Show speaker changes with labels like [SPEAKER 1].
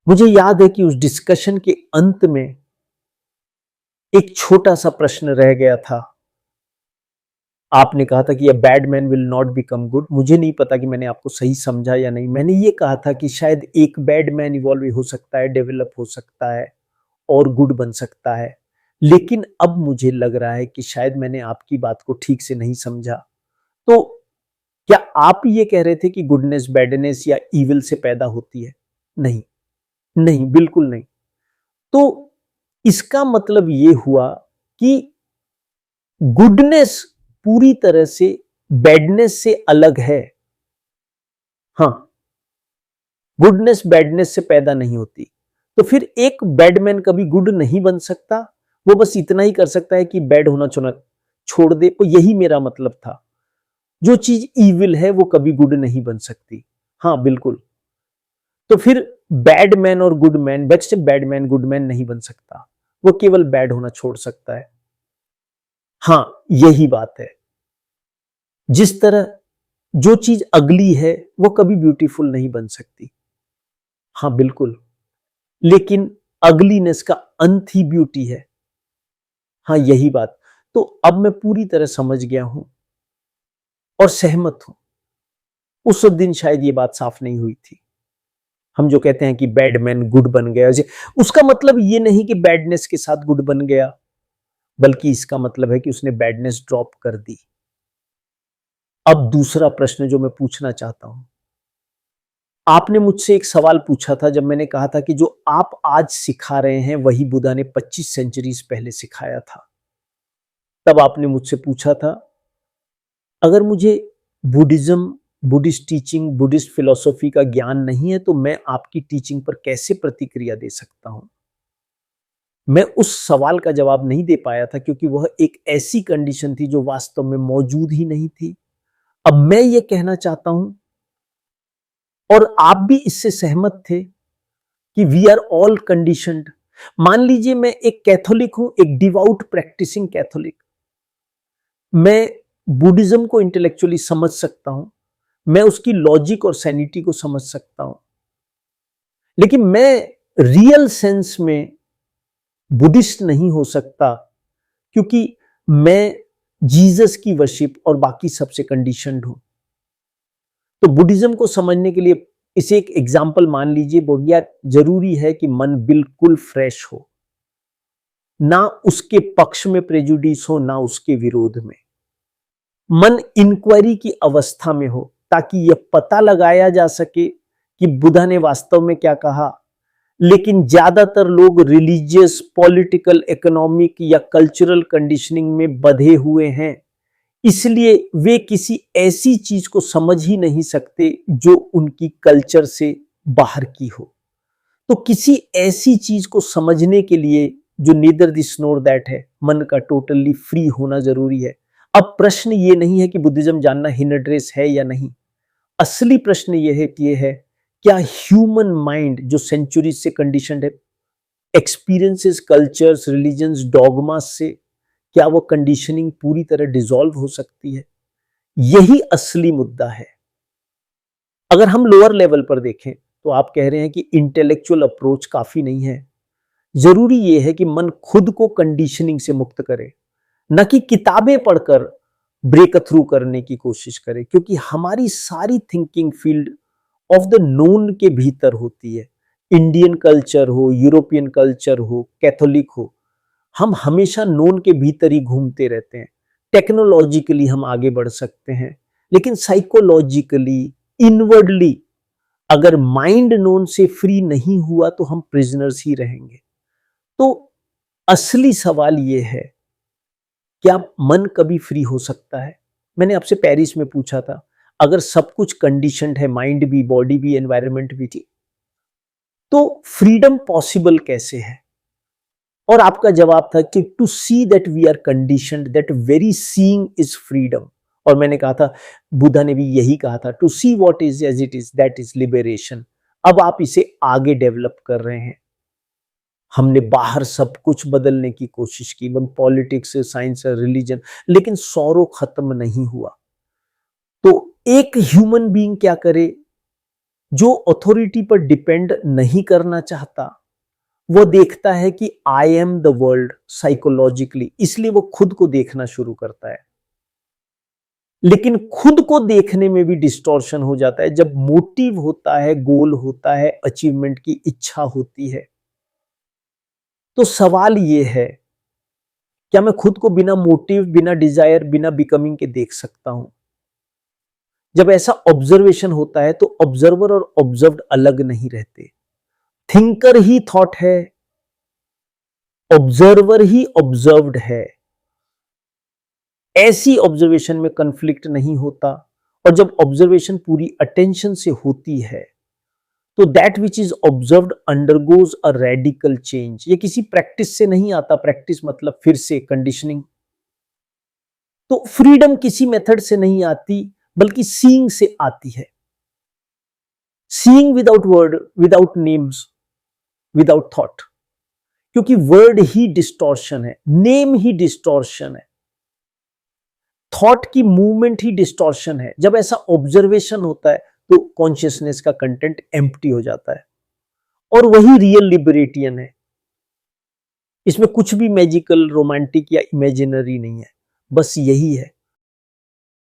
[SPEAKER 1] मुझे याद है कि उस डिस्कशन के अंत में एक छोटा सा प्रश्न रह गया था। आपने कहा था कि a bad man will not become good. मुझे नहीं पता कि मैंने आपको सही समझा या नहीं। मैंने ये कहा था कि शायद एक बैड मैन इवॉल्व हो सकता है, डेवलप हो सकता है और गुड बन सकता है। लेकिन अब मुझे लग रहा है कि शायद मैंने आपकी बात को ठीक से नहीं समझा। तो क्या आप ये कह रहे थे कि गुडनेस बैडनेस या इविल से पैदा होती है? नहीं, नहीं, बिल्कुल नहीं। तो इसका मतलब ये हुआ कि गुडनेस पूरी तरह से बैडनेस से अलग है। हाँ, गुडनेस बैडनेस से पैदा नहीं होती। तो फिर एक बैडमैन कभी गुड नहीं बन सकता। वो बस इतना ही कर सकता है कि बैड होना छोड़ दे। तो यही मेरा मतलब था। जो चीज इविल है वो कभी गुड नहीं बन सकती। हाँ, बिल्कुल। तो फिर बैडमैन और गुडमैन, बेस्ट बैडमैन गुडमैन नहीं बन सकता। वो केवल बैड होना छोड़ सकता है। हाँ, यही बात है। जिस तरह जो चीज अगली है वो कभी ब्यूटीफुल नहीं बन सकती। हाँ, बिल्कुल। लेकिन अगलीनेस का अंत ही ब्यूटी है। हाँ, यही बात। तो अब मैं पूरी तरह समझ गया हूं और सहमत हूं। उस दिन शायद ये बात साफ नहीं हुई थी। हम जो कहते हैं कि बैडमैन गुड बन गया, उसका मतलब ये नहीं कि बैडनेस के साथ गुड बन गया, बल्कि इसका मतलब है कि उसने बैडनेस ड्रॉप कर दी। अब दूसरा प्रश्न जो मैं पूछना चाहता हूं, आपने मुझसे एक सवाल पूछा था जब मैंने कहा था कि जो आप आज सिखा रहे हैं वही बुद्धा ने 25 सेंचुरीज पहले सिखाया था। तब आपने मुझसे पूछा था, अगर मुझे Buddhism, Buddhist teaching, Buddhist philosophy का ज्ञान नहीं है तो मैं आपकी टीचिंग पर कैसे प्रतिक्रिया दे सकता हूं। मैं उस सवाल का जवाब नहीं दे पाया था क्योंकि वह एक ऐसी कंडीशन थी जो वास्तव में मौजूद ही नहीं थी। अब मैं ये कहना चाहता हूं, और आप भी इससे सहमत थे, कि वी आर ऑल कंडीशनड। मान लीजिए मैं एक कैथोलिक हूं, एक डिवाउट प्रैक्टिसिंग कैथोलिक। मैं बुद्धिज्म को इंटेलेक्चुअली समझ सकता हूं, मैं उसकी लॉजिक और सैनिटी को समझ सकता हूं, लेकिन मैं रियल सेंस में बुद्धिस्ट नहीं हो सकता क्योंकि मैं जीसस की वर्शिप और बाकी सबसे कंडीशनड हूं। तो बुद्धिज्म को समझने के लिए इसे एक एग्जाम्पल मान लीजिए, बोलिए जरूरी है कि मन बिल्कुल फ्रेश हो, ना उसके पक्ष में प्रेजुडिस हो ना उसके विरोध में। मन इंक्वायरी की अवस्था में हो ताकि यह पता लगाया जा सके कि बुद्धा ने वास्तव में क्या कहा। लेकिन ज्यादातर लोग रिलीजियस, पॉलिटिकल, इकोनॉमिक या कल्चरल कंडीशनिंग में बंधे हुए हैं, इसलिए वे किसी ऐसी चीज को समझ ही नहीं सकते जो उनकी कल्चर से बाहर की हो। तो किसी ऐसी चीज को समझने के लिए जो नीदर दिस नोर दैट है, मन का टोटली फ्री होना जरूरी है। अब प्रश्न ये नहीं है कि बुद्धिज्म जानना हिंड्रेस है या नहीं। असली प्रश्न ये है कि क्या ह्यूमन माइंड जो सेंचुरीज से कंडीशनड है, एक्सपीरियंसेस, कल्चर्स, रिलीजन्स, डॉगमास से, क्या वो कंडीशनिंग पूरी तरह डिसॉल्व हो सकती है? यही असली मुद्दा है। अगर हम लोअर लेवल पर देखें तो आप कह रहे हैं कि इंटेलेक्चुअल अप्रोच काफी नहीं है। जरूरी यह है कि मन खुद को कंडीशनिंग से मुक्त करे, न कि किताबें पढ़कर ब्रेक थ्रू करने की कोशिश करे, क्योंकि हमारी सारी thinking field of the known के भीतर होती है। इंडियन कल्चर हो, यूरोपियन कल्चर हो, कैथोलिक हो, हम हमेशा नोन के भीतर ही घूमते रहते हैं। टेक्नोलॉजिकली हम आगे बढ़ सकते हैं, लेकिन साइकोलॉजिकली, इनवर्डली अगर माइंड नोन से फ्री नहीं हुआ तो हम प्रिजनर्स ही रहेंगे। तो असली सवाल यह है, क्या मन कभी फ्री हो सकता है? मैंने आपसे पेरिस में पूछा था, अगर सब कुछ कंडीशनड है, माइंड भी, बॉडी भी, एनवायरनमेंट भी थी, तो फ्रीडम पॉसिबल कैसे है? और आपका जवाब था कि to see that we are conditioned, that very seeing is freedom. और मैंने कहा था, बुद्धा ने भी यही कहा था, to see what is as it is, that is liberation. अब आप इसे आगे डेवलप कर रहे हैं। हमने बाहर सब कुछ बदलने की कोशिश की, पॉलिटिक्स, साइंस, रिलीजन, लेकिन सौरो खत्म नहीं हुआ। तो एक ह्यूमन बीइंग क्या करे जो अथॉरिटी पर डिपेंड नहीं करना चाहता, वो देखता है कि I am the world psychologically, इसलिए वो खुद को देखना शुरू करता है। लेकिन खुद को देखने में भी डिस्टॉर्शन हो जाता है जब मोटिव होता है, गोल होता है, अचीवमेंट की इच्छा होती है। तो सवाल ये है, क्या मैं खुद को बिना मोटिव, बिना डिजायर, बिना बिकमिंग के देख सकता हूं? जब ऐसा ऑब्जर्वेशन होता है तो ऑब्जर्वर और ऑब्जर्व्ड अलग नहीं रहते। थिंकर ही थॉट है, ऑब्जर्वर ही ऑब्जर्व्ड है। ऐसी ऑब्जर्वेशन में कंफ्लिक्ट नहीं होता। और जब ऑब्जर्वेशन पूरी अटेंशन से होती है तो that which is observed undergoes a radical change. ये किसी प्रैक्टिस से नहीं आता। प्रैक्टिस मतलब फिर से कंडीशनिंग। तो फ्रीडम किसी मेथड से नहीं आती, बल्कि सीइंग से आती है। Seeing without word, without names, without thought. क्योंकि वर्ड ही डिस्टॉर्शन है, नेम ही डिस्टॉर्शन है, थॉट की मूवमेंट ही डिस्टॉर्शन है। जब ऐसा ऑब्जर्वेशन होता है तो कॉन्शियसनेस का कंटेंट एम्प्टी हो जाता है, और वही रियल लिबरेटियन है। इसमें कुछ भी मैजिकल, रोमांटिक या इमेजिनरी नहीं है, बस यही है